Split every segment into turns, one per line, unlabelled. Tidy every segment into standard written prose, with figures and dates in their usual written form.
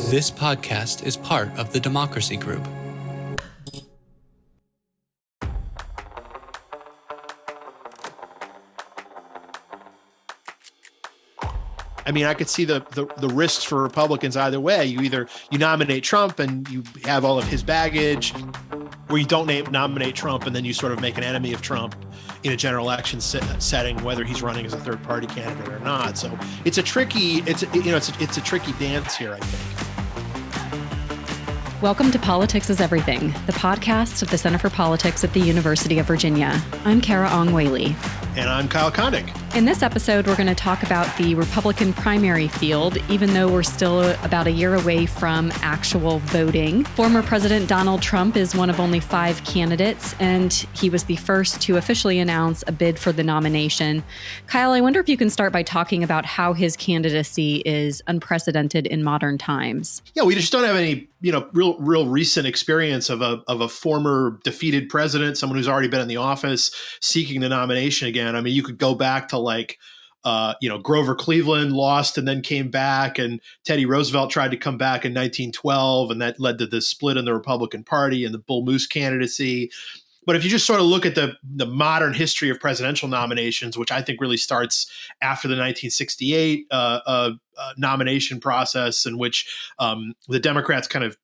This podcast is part of the Democracy Group.
I mean, I could see the risks for Republicans either way. You nominate Trump and you have all of his baggage, or you don't nominate Trump and then you sort of make an enemy of Trump in a general election setting, whether he's running as a third party candidate or not. So it's a tricky dance here, I think.
Welcome to Politics is Everything, the podcast of the Center for Politics at the University of Virginia. I'm Kara Ong Whaley.
And I'm Kyle Kondik.
In this episode, we're going to talk about the Republican primary field, even though we're still about a year away from actual voting. Former President Donald Trump is one of only 5 candidates, and he was the first to officially announce a bid for the nomination. Kyle, I wonder if you can start by talking about how his candidacy is unprecedented in modern times.
Yeah, we just don't have any, real recent experience of a former defeated president, someone who's already been in the office, seeking the nomination again. I mean, you could go back to Grover Cleveland lost and then came back, and Teddy Roosevelt tried to come back in 1912, and that led to the split in the Republican Party and the Bull Moose candidacy. But if you just sort of look at the modern history of presidential nominations, which I think really starts after the 1968 nomination process, in which the Democrats kind of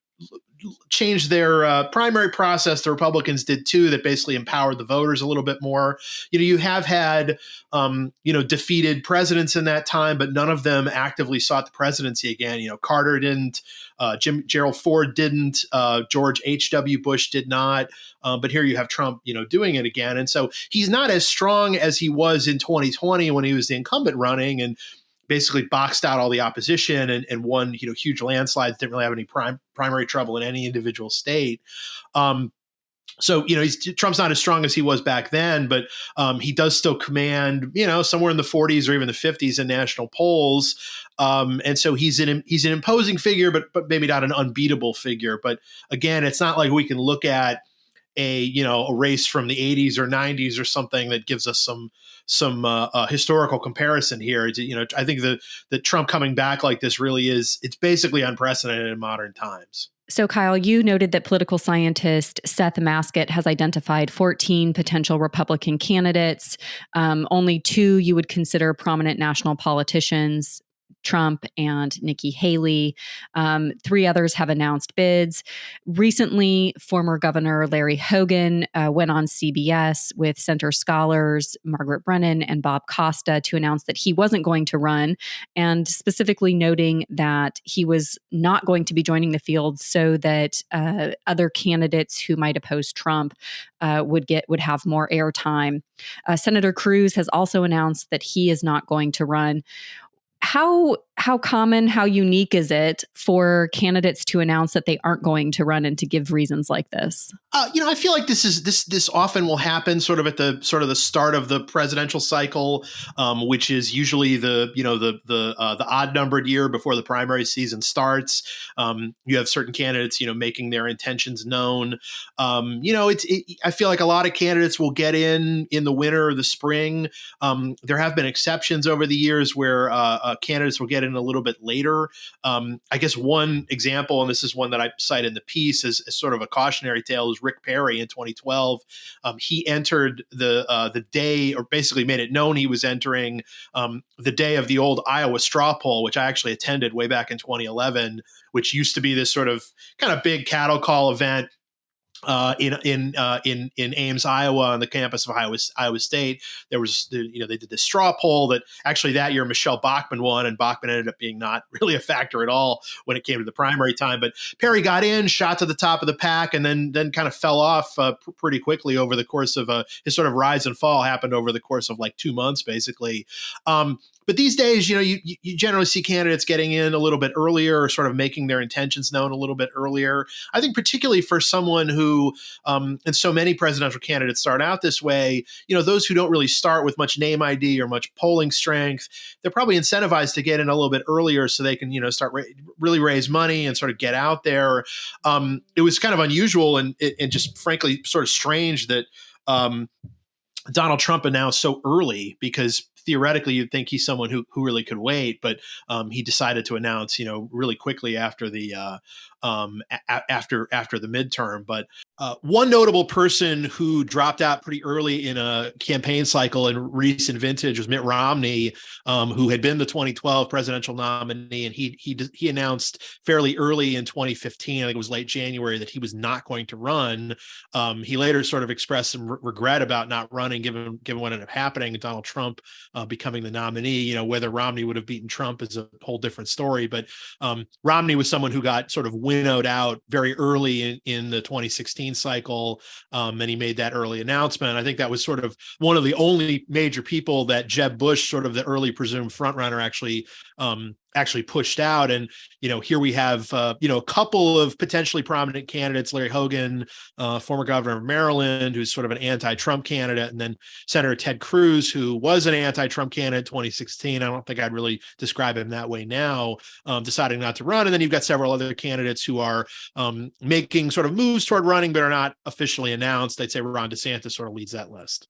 changed their primary process. The Republicans did too, that basically empowered the voters a little bit more. You have had, defeated presidents in that time, but none of them actively sought the presidency again. Carter didn't, Gerald Ford didn't, George H.W. Bush did not. But here you have Trump, doing it again. And so he's not as strong as he was in 2020 when he was the incumbent running and basically boxed out all the opposition and won, huge landslides, didn't really have any primary trouble in any individual state. So, Trump's not as strong as he was back then, but he does still command, somewhere in the 40s or even the 50s in national polls. And so he's an imposing figure, but maybe not an unbeatable figure. But again, it's not like we can look at a race from the 80s or 90s or something that gives us some historical comparison here. I think that Trump coming back like this really it's basically unprecedented in modern times.
So, Kyle, you noted that political scientist Seth Maskett has identified 14 potential Republican candidates. Only 2 you would consider prominent national politicians, Trump and Nikki Haley. 3 others have announced bids. Recently, former Governor Larry Hogan went on CBS with Center Scholars Margaret Brennan and Bob Costa to announce that he wasn't going to run, and specifically noting that he was not going to be joining the field so that other candidates who might oppose Trump would have more airtime. Senator Cruz has also announced that he is not going to run. How common, how unique is it for candidates to announce that they aren't going to run and to give reasons like this?
I feel like this often will happen sort of at the start of the presidential cycle, which is usually the odd numbered year before the primary season starts. You have certain candidates, making their intentions known. I feel like a lot of candidates will get in the winter or the spring. There have been exceptions over the years where candidates will get in a little bit later. I guess one example, and this is one that I cite in the piece as sort of a cautionary tale, is Rick Perry in 2012. He entered the day, or basically made it known he was entering the day of the old Iowa straw poll, which I actually attended way back in 2011, which used to be this sort of kind of big cattle call event in Ames, Iowa, on the campus of Iowa State. There was, they did this straw poll that actually that year Michelle Bachmann won, and Bachmann ended up being not really a factor at all when it came to the primary time. But Perry got in, shot to the top of the pack, and then kind of fell off pretty quickly over the course of his sort of rise and fall happened over the course of like 2 months, basically. But these days, you generally see candidates getting in a little bit earlier, or sort of making their intentions known a little bit earlier. I think particularly for someone who, and so many presidential candidates start out this way, those who don't really start with much name ID or much polling strength, they're probably incentivized to get in a little bit earlier so they can, start really raise money and sort of get out there. It was kind of unusual and just frankly sort of strange that Donald Trump announced so early, because theoretically you'd think he's someone who really could wait, but he decided to announce, really quickly after the after the midterm. But one notable person who dropped out pretty early in a campaign cycle in recent vintage was Mitt Romney, who had been the 2012 presidential nominee, and he announced fairly early in 2015, I think it was late January, that he was not going to run. He later sort of expressed some regret about not running, given what ended up happening, Donald Trump becoming the nominee. Whether Romney would have beaten Trump is a whole different story. But Romney was someone who got sort of winnowed out very early in the 2016 cycle, and he made that early announcement. I think that was sort of one of the only major people that Jeb Bush, sort of the early presumed frontrunner, actually pushed out. And here we have a couple of potentially prominent candidates: Larry Hogan, former governor of Maryland, who's sort of an anti-Trump candidate, and then Senator Ted Cruz, who was an anti-Trump candidate in 2016. I don't think I'd really describe him that way now, deciding not to run. And then you've got several other candidates who are making sort of moves toward running, but are not officially announced. I'd say Ron DeSantis sort of leads that list.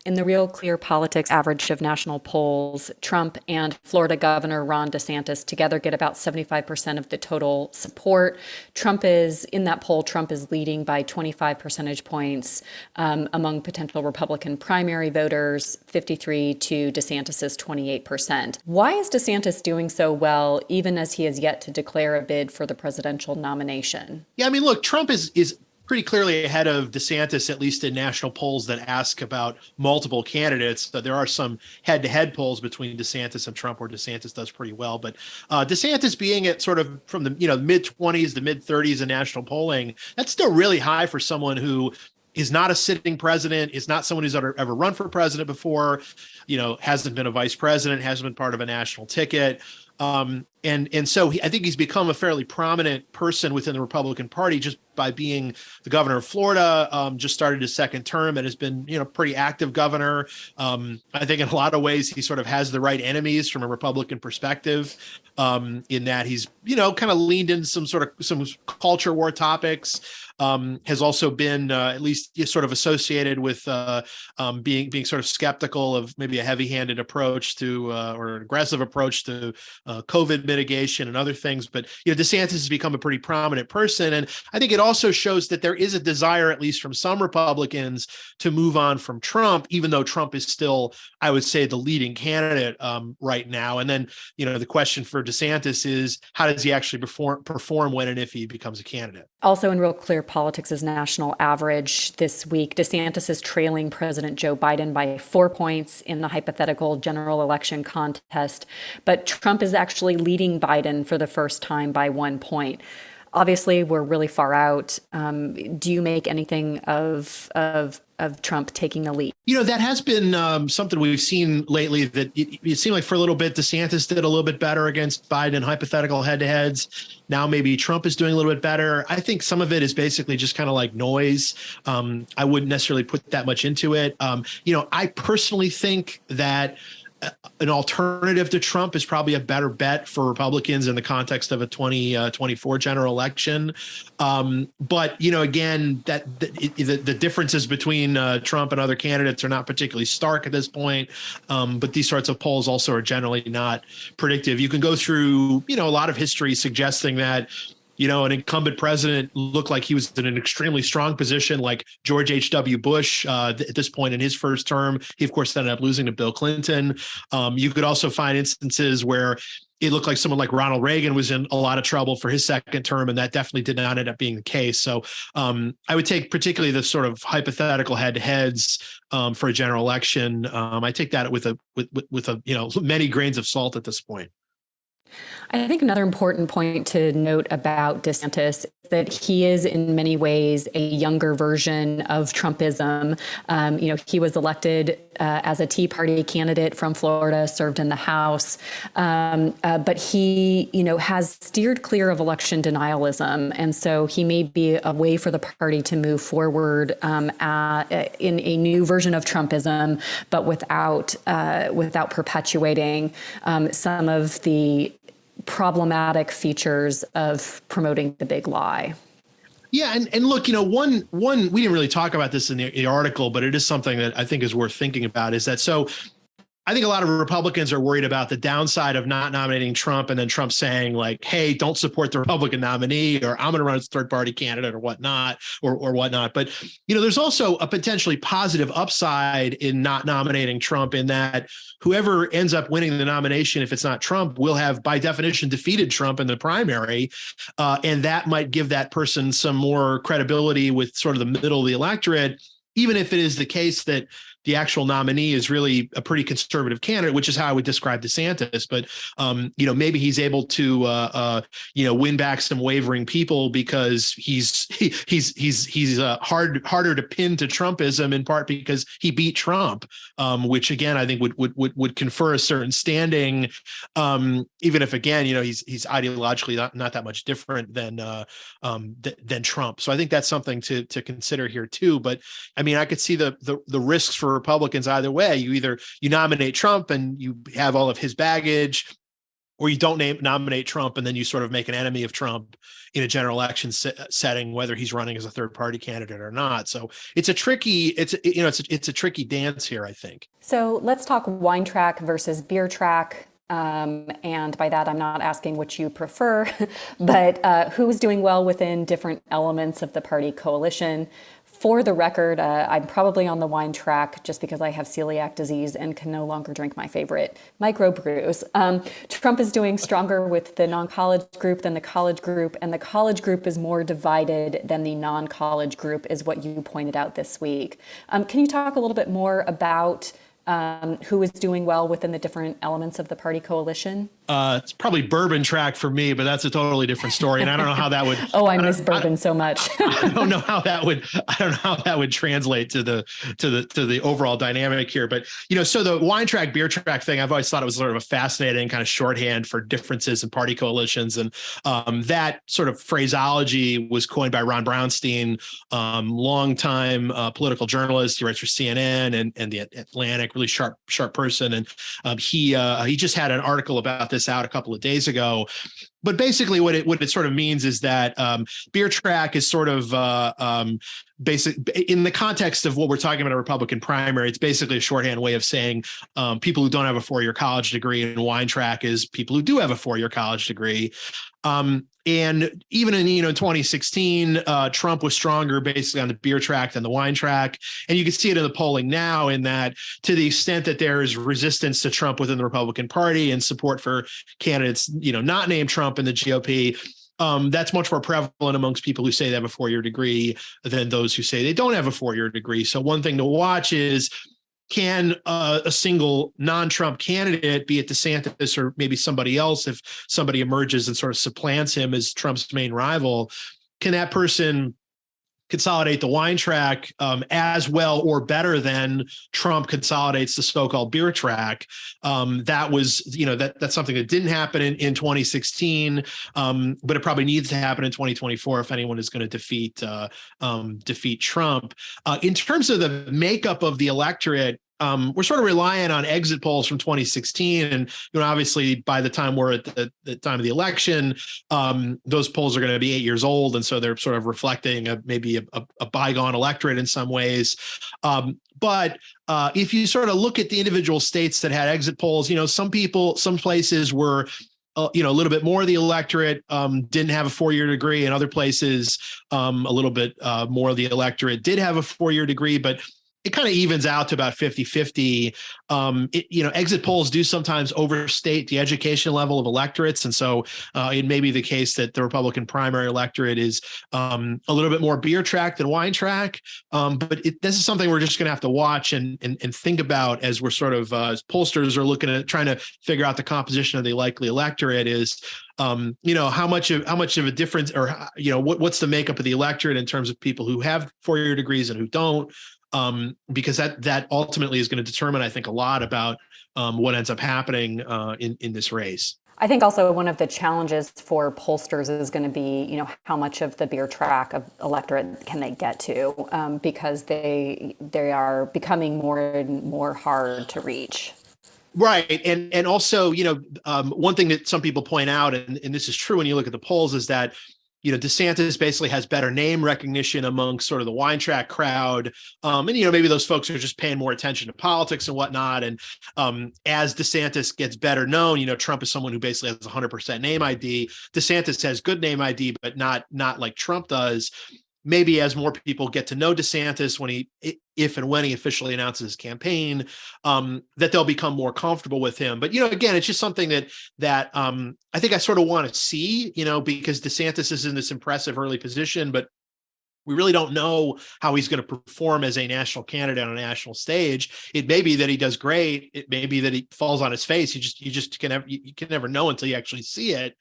In the Real Clear Politics average of national polls, Trump and Florida Governor Ron DeSantis together get about 75% of the total support. Trump is leading by 25 percentage points among potential Republican primary voters, 53 to DeSantis's 28%. Why is DeSantis doing so well, even as he has yet to declare a bid for the presidential nomination?
Yeah, I mean, look, Trump is pretty clearly ahead of DeSantis, at least in national polls that ask about multiple candidates. But there are some head-to-head polls between DeSantis and Trump where DeSantis does pretty well. But DeSantis being at sort of from the mid-20s to mid-30s in national polling, that's still really high for someone who is not a sitting president, is not someone who's ever run for president before, hasn't been a vice president, hasn't been part of a national ticket. And so I think he's become a fairly prominent person within the Republican Party just by being the governor of Florida, just started his second term and has been, pretty active governor. I think in a lot of ways he sort of has the right enemies from a Republican perspective, in that he's, kind of leaned into some culture war topics. Has also been at least sort of associated with being sort of skeptical of maybe a heavy-handed approach to or an aggressive approach to COVID mitigation and other things. But DeSantis has become a pretty prominent person, and I think it also shows that there is a desire, at least from some Republicans, to move on from Trump, even though Trump is still, I would say, the leading candidate right now. And then the question for DeSantis is, how does he actually perform when and if he becomes a candidate? Also, in Real Clear Politics' national average this week, DeSantis is trailing President Joe Biden by 4 points in the hypothetical general election contest, but Trump is actually leading Biden for the first time by 1 point. Obviously, we're really far out. Do you make anything of Trump taking the lead? That has been something we've seen lately, that it seemed like for a little bit, DeSantis did a little bit better against Biden in hypothetical head-to-heads. Now maybe Trump is doing a little bit better. I think some of it is basically just kind of like noise. I wouldn't necessarily put that much into it. I personally think that an alternative to Trump is probably a better bet for Republicans in the context of a 2024 general election. But, again, the differences between Trump and other candidates are not particularly stark at this point. But these sorts of polls also are generally not predictive. You can go through, a lot of history suggesting that an incumbent president looked like he was in an extremely strong position, like George H.W. Bush at this point in his first term. He, of course, ended up losing to Bill Clinton. You could also find instances where it looked like someone like Ronald Reagan was in a lot of trouble for his second term, and that definitely did not end up being the case. So I would take particularly the sort of hypothetical head-to-heads for a general election. I take that with many grains of salt at this point. I think another important point to note about DeSantis is that he is in many ways a younger version of Trumpism. He was elected as a Tea Party candidate from Florida, served in the House, but he, has steered clear of election denialism. And so he may be a way for the party to move forward in a new version of Trumpism, but without perpetuating some of the problematic features of promoting the big lie. Yeah, and look, one we didn't really talk about this in the article, but it is something that I think is worth thinking about. Is that so? I think a lot of Republicans are worried about the downside of not nominating Trump and then Trump saying like, hey, don't support the Republican nominee, or I'm going to run as a third party candidate or whatnot, or whatnot. But, there's also a potentially positive upside in not nominating Trump, in that whoever ends up winning the nomination, if it's not Trump, will have by definition defeated Trump in the primary. And that might give that person some more credibility with sort of the middle of the electorate, even if it is the case that the actual nominee is really a pretty conservative candidate, which is how I would describe DeSantis. But, maybe he's able to, win back some wavering people because he's harder to pin to Trumpism, in part because he beat Trump, which again, I think would confer a certain standing, even if again, he's ideologically not that much different than Trump. So I think that's something to consider here too. But I mean, I could see the risks for Republicans either way. You nominate Trump and you have all of his baggage, or you don't nominate Trump and then you sort of make an enemy of Trump in a general election setting, whether he's running as a third party candidate or not. So it's a tricky dance here, I think.
So let's talk wine track versus beer track. And by that, I'm not asking which you prefer, but who is doing well within different elements of the party coalition. For the record, I'm probably on the wine track just because I have celiac disease and can no longer drink my favorite microbrews. Trump is doing stronger with the non-college group than the college group, and the college group is more divided than the non-college group, is what you pointed out this week. Can you talk a little bit more about who is doing well within the different elements of the party coalition?
It's probably bourbon track for me, but that's a totally different story. And I don't know how that would.
Oh, I miss bourbon so much.
I don't know how that would translate to the overall dynamic here. But, so the wine track, beer track thing, I've always thought it was sort of a fascinating kind of shorthand for differences in party coalitions. And that sort of phraseology was coined by Ron Brownstein, longtime political journalist. He writes for CNN and the Atlantic, really sharp person. And he just had an article about this out a couple of days ago. But basically what it sort of means is that beer track is sort of basic in the context of what we're talking about a Republican primary. It's basically a shorthand way of saying people who don't have a 4-year college degree, and wine track is people who do have a 4-year college degree. And even in 2016, Trump was stronger basically on the beer track than the wine track. And you can see it in the polling now, in that to the extent that there is resistance to Trump within the Republican Party and support for candidates, not named Trump in the GOP, that's much more prevalent amongst people who say they have a 4-year degree than those who say they don't have a 4-year degree. So one thing to watch is, can a single non-Trump candidate, be it DeSantis or maybe somebody else, if somebody emerges and sort of supplants him as Trump's main rival, can that person consolidate the wine track as well or better than Trump consolidates the so-called beer track? That was, that's something that didn't happen in 2016, but it probably needs to happen in 2024 if anyone is going to defeat Trump. In terms of the makeup of the electorate, we're sort of relying on exit polls from 2016. And, obviously by the time we're at the time of the election, those polls are going to be 8 years old. And so they're sort of reflecting maybe a bygone electorate in some ways. But if you sort of look at the individual states that had exit polls, some places were a little bit more of the electorate didn't have a 4-year degree. In other places, a little bit more of the electorate did have a 4-year degree, but it kind of evens out to about 50-50. Exit polls do sometimes overstate the education level of electorates. And so it may be the case that the Republican primary electorate is a little bit more beer track than wine track. But this is something we're just going to have to watch and think about as we're sort of, as pollsters are looking at trying to figure out the composition of the likely electorate is, how much of a difference, or, what's the makeup of the electorate in terms of people who have 4-year degrees and who don't. Because that ultimately is going to determine, I think, a lot about what ends up happening in this race.
I think also one of the challenges for pollsters is going to be, how much of the beer track of electorate can they get to, because they are becoming more and more hard to reach.
Right. And also, one thing that some people point out, and this is true when you look at the polls, is that DeSantis basically has better name recognition among sort of the wine track crowd. And, maybe those folks are just paying more attention to politics and whatnot. And as DeSantis gets better known, Trump is someone who basically has 100% name ID. DeSantis has good name ID, but not like Trump does. Maybe as more people get to know DeSantis if and when he officially announces his campaign, that they'll become more comfortable with him. But, again, it's just something that I think I sort of want to see, because DeSantis is in this impressive early position, but we really don't know how he's going to perform as a national candidate on a national stage. It may be that he does great. It may be that he falls on his face. You can never know until you actually see it.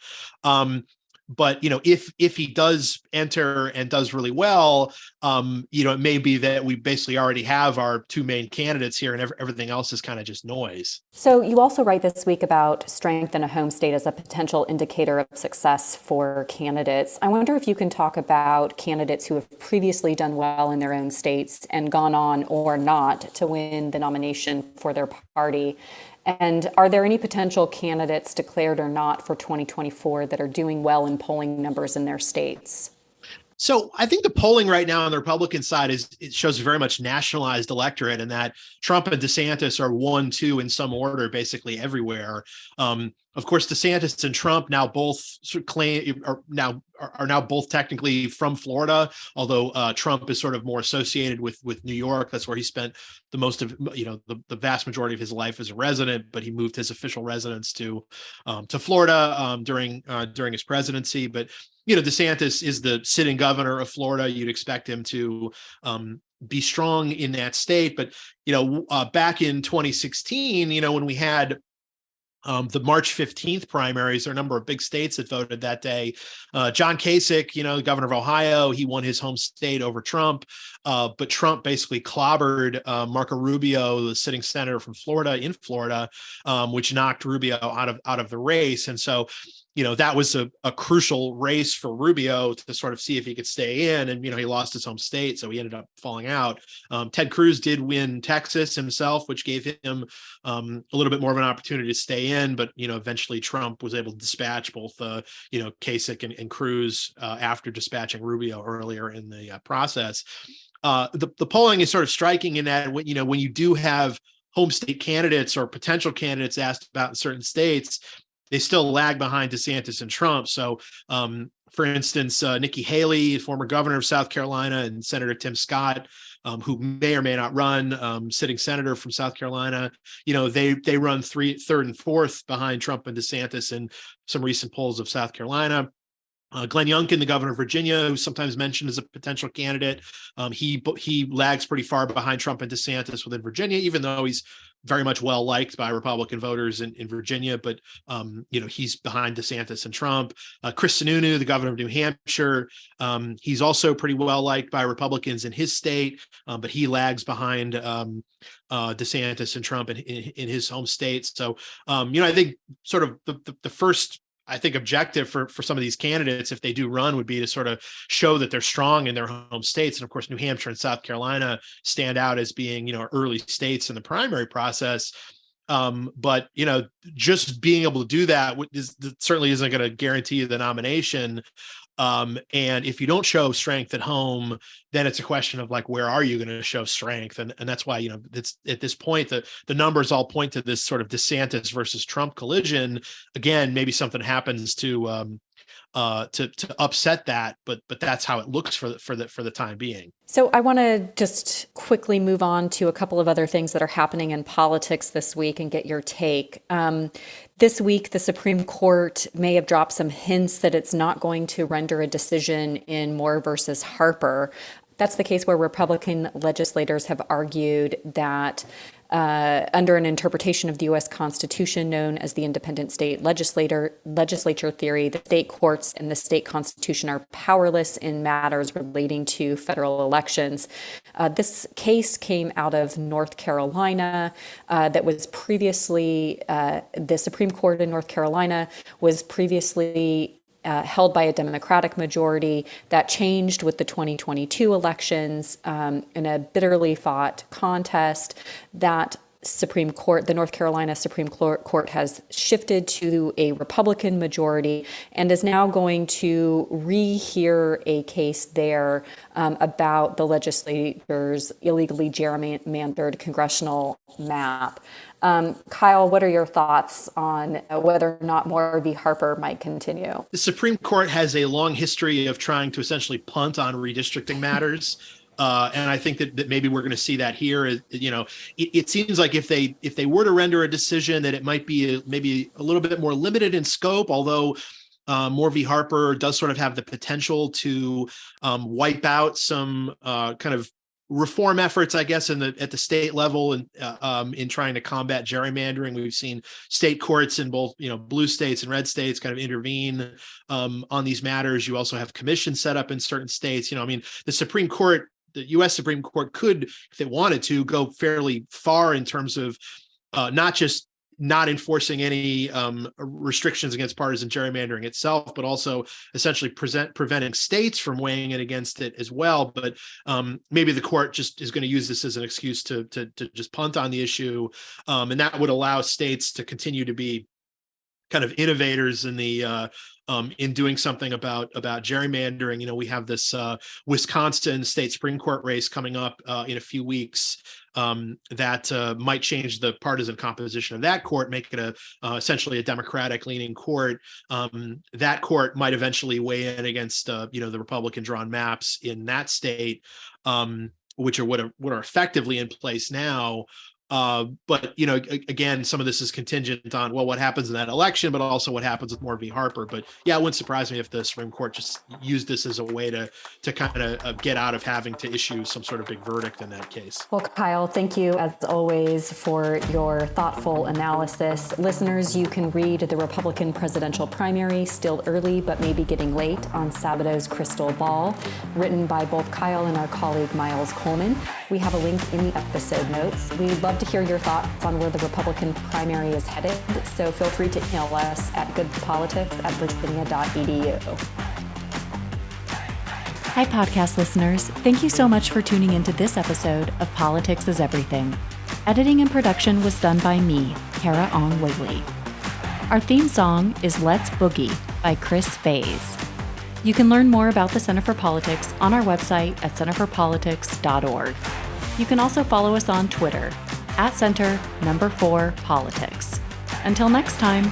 But if he does enter and does really well, it may be that we basically already have our two main candidates here, and everything else is kind of just noise.
So you also write this week about strength in a home state as a potential indicator of success for candidates. I wonder if you can talk about candidates who have previously done well in their own states and gone on or not to win the nomination for their party. And are there any potential candidates, declared or not, for 2024 that are doing well in polling numbers in their states?
So I think the polling right now on the Republican side it shows a very much nationalized electorate, and that Trump and DeSantis are 1, 2 in some order, basically everywhere. Of course, DeSantis and Trump now both are now both technically from Florida, although Trump is sort of more associated with New York. That's where he spent the most of the vast majority of his life as a resident. But he moved his official residence to Florida during his presidency. But DeSantis is the sitting governor of Florida. You'd expect him to be strong in that state. But back in 2016, when we had the March 15th primaries, there are a number of big states that voted that day. John Kasich, the governor of Ohio, he won his home state over Trump. But Trump basically clobbered Marco Rubio, the sitting senator from Florida, which knocked Rubio out of the race. And so, that was a crucial race for Rubio to sort of see if he could stay in. And, he lost his home state, so he ended up falling out. Ted Cruz did win Texas himself, which gave him a little bit more of an opportunity to stay in. But, eventually Trump was able to dispatch both, Kasich and Cruz after dispatching Rubio earlier in the process. The polling is sort of striking in that when you do have home state candidates or potential candidates asked about in certain states, they still lag behind DeSantis and Trump. So, for instance, Nikki Haley, former governor of South Carolina, and Senator Tim Scott, who may or may not run, sitting senator from South Carolina, they run third and fourth behind Trump and DeSantis in some recent polls of South Carolina. Glenn Youngkin, the governor of Virginia, who's sometimes mentioned as a potential candidate, he lags pretty far behind Trump and DeSantis within Virginia, even though he's very much well liked by Republican voters in Virginia. But he's behind DeSantis and Trump. Chris Sununu, the governor of New Hampshire, he's also pretty well liked by Republicans in his state, but he lags behind DeSantis and Trump in his home state. So I think sort of the first objective for some of these candidates, if they do run, would be to sort of show that they're strong in their home states. And of course, New Hampshire and South Carolina stand out as being, early states in the primary process. But, just being able to do that certainly isn't going to guarantee you the nomination. And if you don't show strength at home, then it's a question of where are you going to show strength? And that's why, it's at this point, the numbers all point to this sort of DeSantis versus Trump collision. Again, maybe something happens to upset that, but that's how it looks for the time being.
So I want to just quickly move on to a couple of other things that are happening in politics this week and get your take. This week, the Supreme Court may have dropped some hints that it's not going to render a decision in Moore versus Harper. That's the case where Republican legislators have argued that under an interpretation of the U.S. Constitution known as the independent state legislature theory, the state courts and the state constitution are powerless in matters relating to federal elections. This case came out of North Carolina that was previously, the Supreme Court in North Carolina was previously held by a Democratic majority. That changed with the 2022 elections in a bitterly fought contest that Supreme Court, the North Carolina Supreme Court has shifted to a Republican majority and is now going to rehear a case there about the legislature's illegally gerrymandered congressional map. Kyle, what are your thoughts on whether or not Moore v. Harper might continue?
The Supreme Court has a long history of trying to essentially punt on redistricting matters. And I think that maybe we're going to see that here. It seems like if they were to render a decision, that it might be maybe a little bit more limited in scope, although Moore v. Harper does sort of have the potential to wipe out some kind of reform efforts, I guess, at the state level and in trying to combat gerrymandering. We've seen state courts in both blue states and red states kind of intervene on these matters. You also have commissions set up in certain states. The Supreme Court. The U.S. Supreme Court could, if they wanted to, go fairly far in terms of not just not enforcing any restrictions against partisan gerrymandering itself, but also essentially preventing states from weighing in against it as well. But maybe the court just is going to use this as an excuse to just punt on the issue, and that would allow states to continue to be kind of innovators in the in doing something about gerrymandering. We have this Wisconsin state Supreme Court race coming up in a few weeks that might change the partisan composition of that court, make it essentially a Democratic leaning court. That court might eventually weigh in against the Republican drawn maps in that state, which are what are effectively in place now. But again, some of this is contingent on what happens in that election, but also what happens with Moore v. Harper. But yeah, it wouldn't surprise me if the Supreme Court just used this as a way to kind of get out of having to issue some sort of big verdict in that case.
Well, Kyle, thank you as always for your thoughtful analysis. Listeners, you can read the Republican presidential primary, Still Early but Maybe Getting Late, on Sabato's Crystal Ball, written by both Kyle and our colleague Miles Coleman. We have a link in the episode notes. We'd love to hear your thoughts on where the Republican primary is headed, so feel free to email us at goodpolitics@virginia.edu.
Hi, podcast listeners. Thank you so much for tuning into this episode of Politics is Everything. Editing and production was done by me, Kara Ong Wigley. Our theme song is Let's Boogie by Chris Faze. You can learn more about the Center for Politics on our website at centerforpolitics.org. You can also follow us on Twitter @Center4Politics. Until next time.